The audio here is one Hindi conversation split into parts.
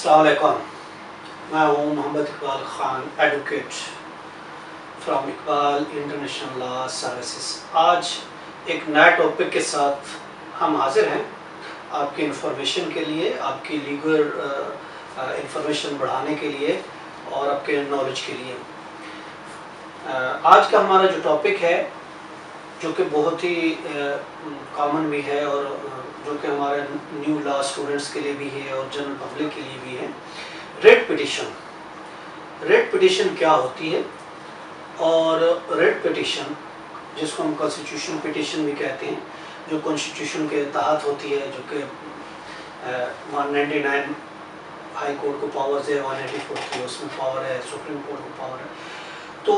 अस्सलाम वालेकुम। मैं हूँ Mohammad Iqbal Khan, advocate from Iqbal international law services. आज एक नए टॉपिक के साथ हम हाजिर हैं आपकी इंफॉर्मेशन के लिए, आपकी लीगल इंफॉर्मेशन बढ़ाने के लिए और आपके नॉलेज के लिए। आज का हमारा जो टॉपिक है, जो कि बहुत ही कॉमन भी है और जो कि हमारे न्यू लॉ स्टूडेंट्स के लिए भी है और जनरल पब्लिक के लिए भी है, रेट पिटिशन। रेट पिटिशन क्या होती है और रेट पिटिशन, जिसको हम कॉन्स्टिट्यूशन पिटिशन भी कहते हैं, जो कॉन्स्टिट्यूशन के तहत होती है, जो कि 199 हाई कोर्ट को पावर्स है, 184 उसमें पावर है, सुप्रीम कोर्ट को पावर है। तो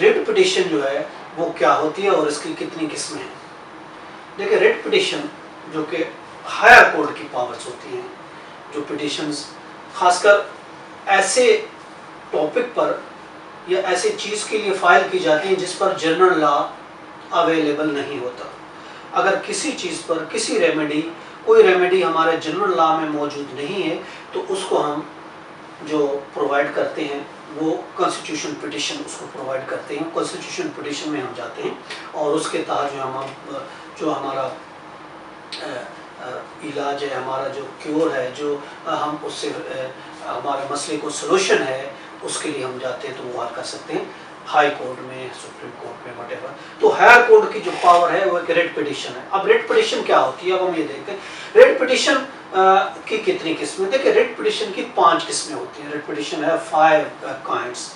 रेट पिटिशन जो है वो क्या होती है और इसकी कितनी किस्में हैं। देखिए, रेट पिटिशन जो कि हायर कोर्ट की पावर्स होती हैं, जो पिटिशंस खासकर ऐसे टॉपिक पर या ऐसे चीज़ के लिए फाइल की जाती है जिस पर जनरल लॉ अवेलेबल नहीं होता। अगर किसी चीज़ पर कोई रेमेडी हमारे जनरल लॉ में मौजूद नहीं है, तो उसको हम जो प्रोवाइड करते हैं वो कॉन्स्टिट्यूशन पिटिशन उसको प्रोवाइड करते हैं। कॉन्स्टिट्यूशन पिटिशन में हम जाते हैं और उसके तहत जो हमारा इलाज है, हमारा जो क्योर है, जो हम उससे हमारे मसले को सलूशन है, उसके लिए हम जाते हैं तो वो हल कर सकते हैं हाई कोर्ट में, सुप्रीम कोर्ट में, वटेवर। तो हायर कोर्ट की जो पावर है वो एक रेट पिटिशन है। अब रेट पिटिशन क्या होती है, अब हम ये देखते हैं रेट पिटिशन की कितनी किस्में। देखिए, रेट पिटिशन की 5 किस्में होती हैं। रेट पिटिशन है 5 काइंड्स।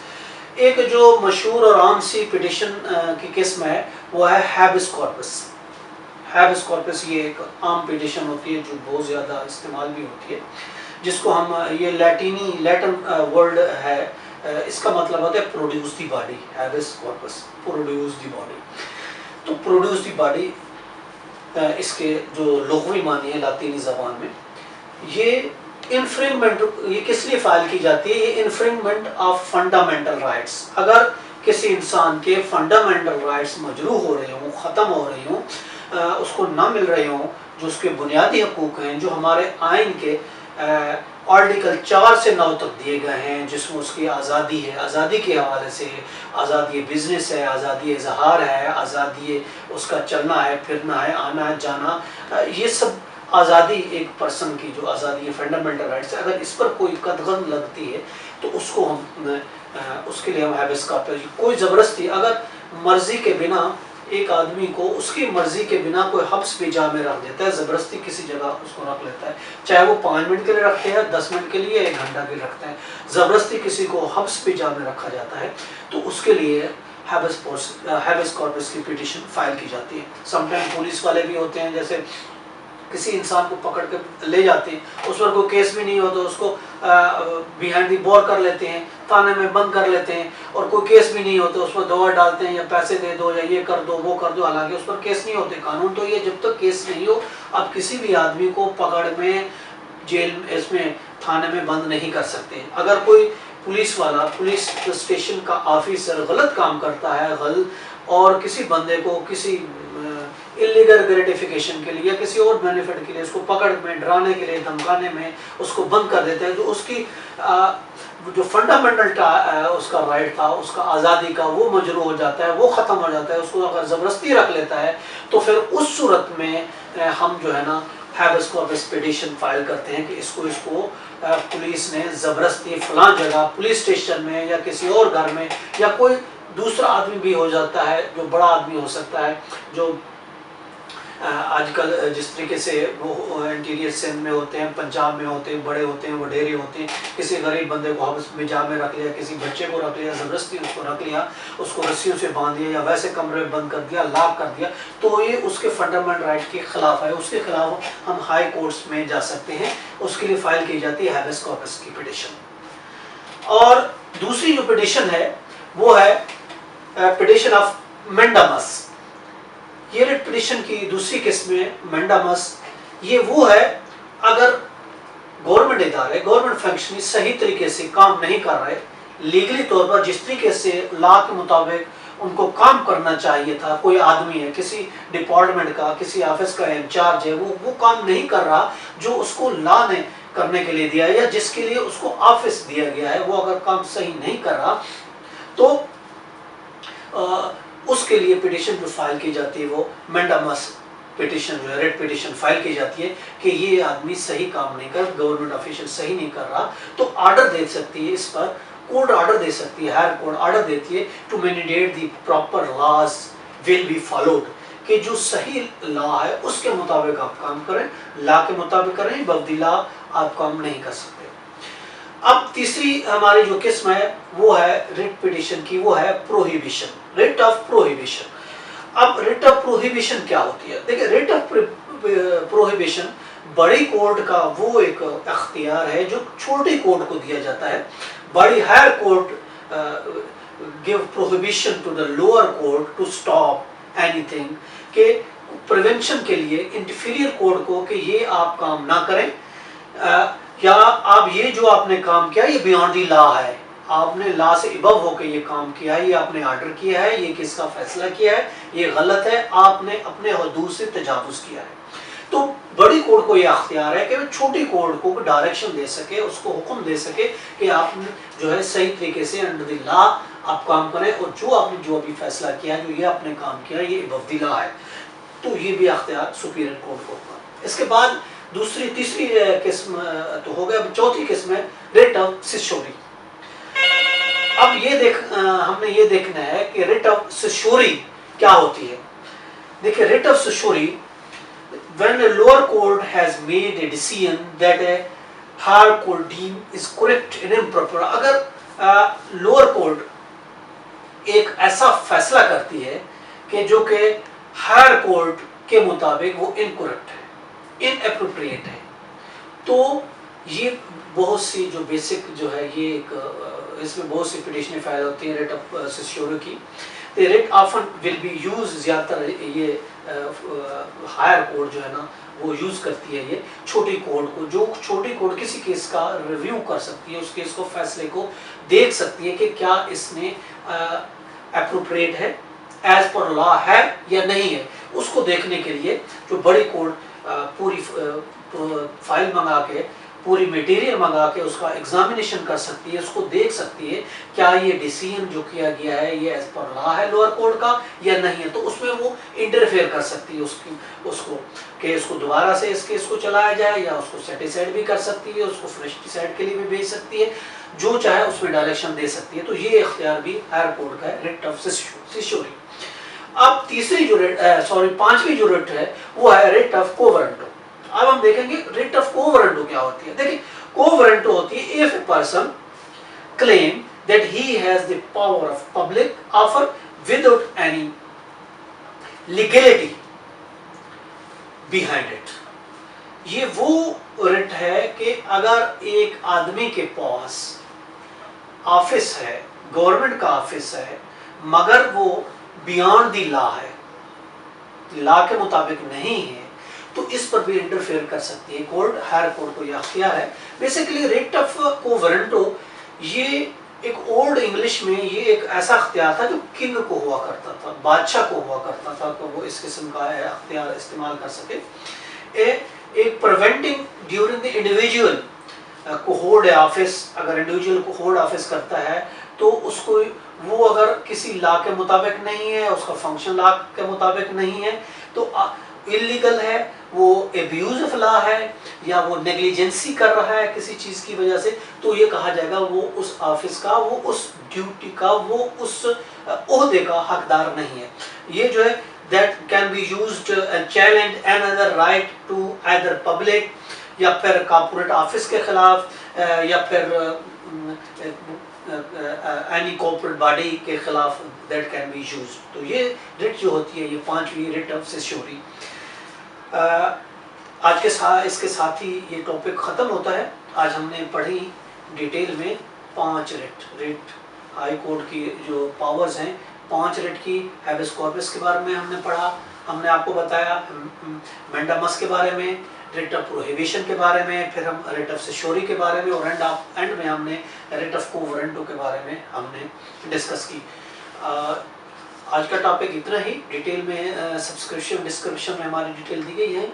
एक जो मशहूर और आम सी पिटिशन की किस्म है वो है हैबिस कॉर्पस। हैबिस कॉर्पस ये एक आम पिटिशन होती है जो बहुत ज़्यादा इस्तेमाल भी होती है, जिसको हम ये लैटिन वर्ड है, इसका मतलब होता है produce the body. Habeas corpus, produce the body. तो प्रोड्यूस दी बॉडी इसके जो लुग़वी मानी है लातीनी ज़बान में, ये इन्फ्रिंगमेंट, ये किस लिए फाइल की जाती है, ये इन्फ्रिंगमेंट ऑफ फंडामेंटल राइट्स। अगर किसी इंसान के फंडामेंटल राइट्स मजरूह हो रहे हों, ख़त्म हो रही हों, उसको ना मिल रहे हों, जो उसके बुनियादी हकूक़ हैं, जो हमारे आइन के आर्टिकल 4 से 9 तक दिए गए हैं, जिसमें उसकी आज़ादी है, आज़ादी के हवाले से आज़ादी बिज़नेस है, आज़ादी इज़हार है, आज़ादी उसका चलना है, फिरना है, आना है, जाना, ये सब आज़ादी एक पर्सन की जो आज़ादी है, फंडामेंटल राइट्स है, अगर इस पर कोई कदगन लगती है तो उसको हम उसके लिए हम हैबिस कॉर्पस, कोई ज़बरदस्ती, अगर मर्ज़ी के बिना एक आदमी को उसकी मर्जी के बिना कोई हब्स पे जा में रख देता है, ज़बरदस्ती किसी जगह उसको रख लेता है, चाहे वो 5 मिनट के लिए रखते हैं, 10 मिनट के लिए, 1 घंटा के लिए रखते हैं, ज़बरदस्ती किसी को हब्स पे जा में रखा जाता है, तो उसके लिए हैबिस कॉर्पस की पिटिशन फाइल की जाती है। समटाइम पुलिस वाले भी होते हैं, जैसे किसी इंसान को पकड़ के ले जाते हैं, उस पर कोई केस भी नहीं हो तो उसको बिहाइंड दी बोर कर लेते हैं, थाने में बंद कर लेते हैं, और कोई केस भी नहीं हो तो उस पर दवा डालते हैं या पैसे दे दो या ये कर दो वो कर दो, हालांकि उस पर केस नहीं होते। कानून तो ये, जब तक केस नहीं हो आप किसी भी आदमी को पकड़ में जेल इसमें थाने में बंद नहीं कर सकते। अगर कोई पुलिस वाला, पुलिस स्टेशन का ऑफिसर गलत काम करता है, और किसी बंदे को किसी इलीगल ग्रेटिफिकेशन के लिए या किसी और बेनिफिट के लिए उसको पकड़ में, डराने के लिए, धमकाने में उसको बंद कर देते हैं, तो उसकी जो फंडामेंटल उसका राइट था, उसका आज़ादी का, वो मजरूह हो जाता है, वो ख़त्म हो जाता है। उसको अगर ज़बरदस्ती रख लेता है तो फिर उस सूरत में हम जो है ना हैबिस कॉर्पस पिटिशन फाइल करते हैं कि इसको पुलिस ने ज़बरदस्ती फ़लाँ जगह, पुलिस स्टेशन में या किसी और घर में, या कोई दूसरा आदमी भी हो जाता है, जो बड़ा आदमी हो सकता है, जो आजकल जिस तरीके से वो इंटीरियर सिंध में होते हैं, पंजाब में होते हैं, बड़े होते हैं, वडेरे होते हैं, किसी गरीब बंदे को हब्स में जा में रख लिया, किसी बच्चे को रख लिया, ज़बरदस्ती उसको रख लिया, उसको रस्सियों से बांध दिया या वैसे कमरे में बंद कर दिया, लॉक कर दिया, तो ये उसके फंडामेंटल राइट के खिलाफ है। उसके खिलाफ हम हाई कोर्ट्स में जा सकते हैं, उसके लिए फाइल की जाती है हैबिस कॉर्पस की पिटिशन। और दूसरी जो पिटिशन है वो है पिटिशन ऑफ मेंडामस। ये रेट पिटिशन की दूसरी किस्म है मेंडामस। ये वो है अगर गवर्नमेंट इदारे, गवर्नमेंट फंक्शनरी सही तरीके से काम नहीं कर रहे, लीगली तौर पर जिस तरीके से लॉ के मुताबिक उनको काम करना चाहिए था, कोई आदमी है किसी डिपार्टमेंट का, किसी ऑफिस का इंचार्ज है, वो काम नहीं कर रहा जो उसको लॉ ने करने के लिए दिया है या जिसके लिए उसको ऑफिस दिया गया है, वो अगर काम सही नहीं कर रहा तो उसके लिए पिटिशन जो फाइल की जाती है वो मैंडामस पिटिशन जो है, रेट पिटिशन फाइल की जाती है कि ये आदमी सही काम नहीं कर, गवर्नमेंट ऑफिशियल सही नहीं कर रहा, तो ऑर्डर दे सकती है, इस पर कोर्ट ऑर्डर दे सकती है, हायर कोर्ट ऑर्डर देती है to mandate the proper laws will be followed, कि जो सही लॉ है उसके मुताबिक आप काम करें, लॉ के मुताबिक करें, बगैर लॉ आप काम नहीं कर सकते। अब तीसरी हमारी जो किस्म है वो है रिट पिटिशन की, वो है प्रोहिबिशन, रिट ऑफ प्रोहिबिशन। अब रिट ऑफ प्रोहिबिशन क्या होती है? देखिए, रिट ऑफ प्रोहिबिशन बड़ी कोर्ट का वो एक अख्तियार है जो छोटी कोर्ट को दिया जाता है। बड़ी higher court give prohibition to the lower court to stop anything, के प्रिवेंशन के लिए इंफीरियर कोर्ट को कि ये आप काम ना करें, या आप ये जो आपने काम किया ये बियॉन्ड दी लॉ है, आपने लॉ से इबव होकर ये काम किया है, ये आपने ऑर्डर किया है, ये किसका फैसला किया है, ये गलत है, आपने अपने हदूद से तजावुज किया है। तो बड़ी कोर्ट को यह अख्तियार है कि वो छोटी कोर्ट को डायरेक्शन दे सके, उसको हुक्म दे सके कि आपने जो है सही तरीके से अंडर द लॉ आप काम करें, और जो आपने जो अभी फैसला किया, जो ये आपने काम किया, ये अबव द लॉ है, तो ये भी अख्तियार सुपीरियर कोर्ट को होगा। इसके बाद दूसरी तीसरी किस्म तो हो गया, चौथी किस्म है रिट ऑफ सिश्योरी। अब ये हमने ये देखना है कि रिट ऑफ सिश्योरी क्या होती है। देखिए, writ of certiorari, when a lower court has made a decision that a higher court deem is correct and improper, अगर लोअर कोर्ट एक ऐसा फैसला करती है कि जो कि हायर कोर्ट के मुताबिक वो इनकरेक्ट है, इनएप्रोप्रिएट है, तो ये बहुत सी जो बेसिक जो है ये एक इसमें बहुत सी पिटिशनें फाइल होती हैं रिट ऑफ सिश्योरी की। Writ often will be use, ज़्यादातर ये हायर कोर्ट जो है ना वो यूज़ करती है ये छोटी कोर्ट को, जो छोटी कोर्ट किसी केस का रिव्यू कर सकती है, उस केस को फैसले को देख सकती है कि क्या इसमें एप्रोप्रिएट है, एज पर लॉ है या नहीं है। उसको देखने के लिए जो बड़ी कोर्ट पूरी फाइल मंगा के, पूरी मटेरियल मंगा के उसका एग्जामिनेशन कर सकती है, उसको देख सकती है क्या ये डिसीजन जो किया गया है ये एज पर लॉ है लोअर कोर्ट का या नहीं है, तो उसमें वो इंटरफेयर कर सकती है उसको कि इसको दोबारा से इस केस को चलाया जाए, या उसको सेटिसाइड भी कर सकती है, उसको फ्रेश डिसाइड के लिए भी भेज सकती है, जो चाहे उसमें डायरेक्शन दे सकती है। तो ये इख्तियार भी हायर कोर्ट का है, रिट ऑफ सिश्योरी। अब पांचवी जो रिट है वो है रिट ऑफ कोवरेंटो। अब हम देखेंगे रिट ऑफ कोवरेंटो क्या होती है। देखिए, कोवरेंटो होती है if a person claim that he has the power of public offer without any legality behind it. ये वो रिट है कि अगर एक आदमी के पास ऑफिस है, गवर्नमेंट का ऑफिस है, मगर वो बियॉन्ड द लॉ है, लॉ के मुताबिक नहीं है, तो इस पर भी इंटरफेयर कर सकती है कोर्ट। हायर कोर्ट को यह अख्तियार है। बेसिकली रिट ऑफ कोवरेंटो ये एक ओल्ड इंग्लिश में ये एक ऐसा अख्तियार था जो किंग को हुआ करता था, बादशाह को हुआ करता था, तो वो इस किस्म का अख्तियार इस्तेमाल कर सके। एक प्रिवेंटिंग ड्यूरिंग द इंडिविजुअल को होल्ड ऑफिस, अगर इंडिविजुअल को होल्ड ऑफिस करता है तो उसको वो अगर किसी लॉ के मुताबिक नहीं है, उसका फंक्शन लॉ के मुताबिक नहीं है, तो इलीगल है, वो एब्यूज ऑफ लॉ है, या वो नेग्लिजेंसी कर रहा है किसी चीज़ की वजह से, तो ये कहा जाएगा वो उस ऑफिस का, वो उस ड्यूटी का, वो उस ओहदे का हकदार नहीं है। ये जो है that can be used challenge another right to either public, या फिर कॉर्पोरेट ऑफिस के खिलाफ, या फिर एनी कॉर्पोरेट बॉडी के खिलाफ दैट कैन बी यूज्ड। तो ये रिट जो होती है ये पांचवी रिट ऑफ सिश्योरी। आज के इसके साथ ही ये टॉपिक ख़त्म होता है। आज हमने पढ़ी डिटेल में 5 रिट हाई कोर्ट की जो पावर्स हैं, 5 रिट की। हैबेस कॉर्पस के बारे में हमने पढ़ा, हमने आपको बताया मैंडामस के बारे में, रिट ऑफ प्रोहिबिशन के बारे में, फिर हम रिट ऑफ सिश्योरी के बारे में, और एंड में हमने रिट ऑफ कोवरेंटो के बारे में हमने डिस्कस की। आज का टॉपिक इतना ही। डिटेल में डिस्क्रिप्शन में हमारी डिटेल दी गई है।